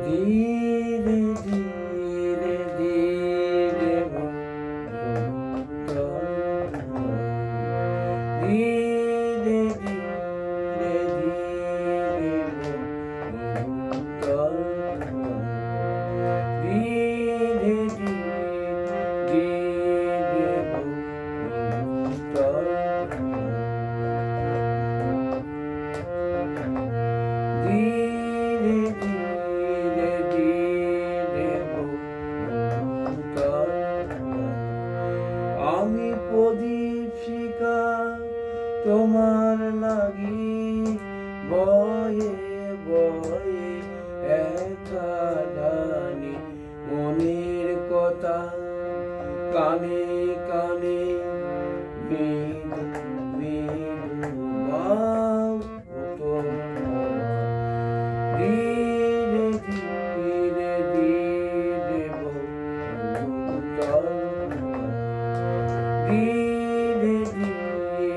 ধীরে ধীরে ধীরে ধীরে ধীরে ধীরে আমি প্রদীপ শিখা তোমার লাগি বয়ে বয়ে একা জানি মনের কথা কানে কানে মৃদু মৃদু বাউ ধীরে ধীরে ধীরে ধীরে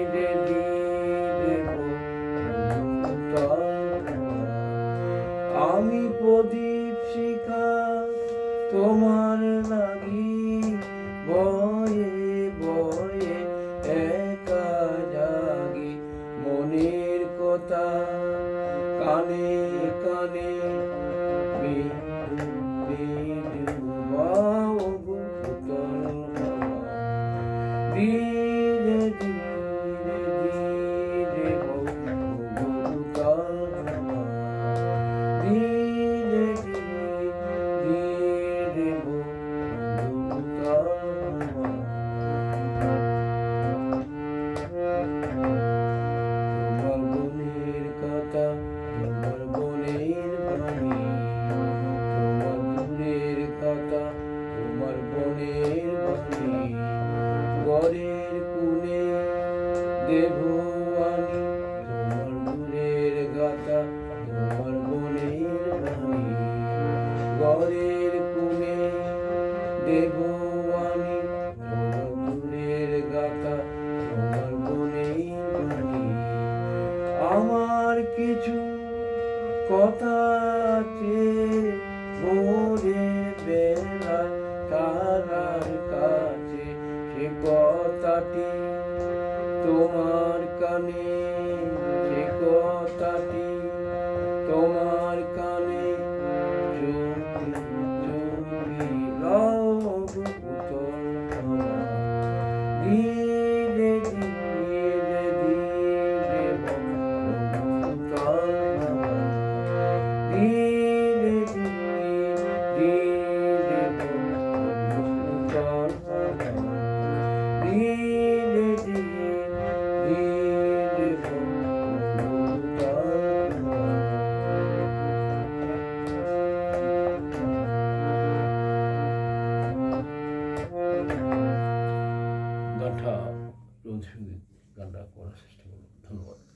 ধীরে ধীরে আমি প্রদীপ শিখা তোমার লাগি বয়ে বয়ে একা জাগি মনের কথা কানে কানে মৃদু মৃদু ধীরে ধীরে ধীরে ধীরে ধীরে তোমার বোনের কথা তোমার বোনের বাণী তোমার বোনের কথা তোমার বোনের বাণী ঘরের কোণে দেবয়ানী তোমার দূরের গাথা তোমার বোনের বাণী ঘরের কোণে দেবয়ানী তোমার দূরের গাথা তোমার বোনের বাণী আমার কিছু কথা আছে ভোরের বেলায় তারার কাছে সে কথাটি তোমার কানে সে কথাটি তোমার কানে চুপি চুপি ধীরে ধীরে ধীরে ধীরে ধীরে ধীরে ধীরে গানটা রবীন্দ্রসঙ্গীত গানটা করার চেষ্টা করব। ধন্যবাদ।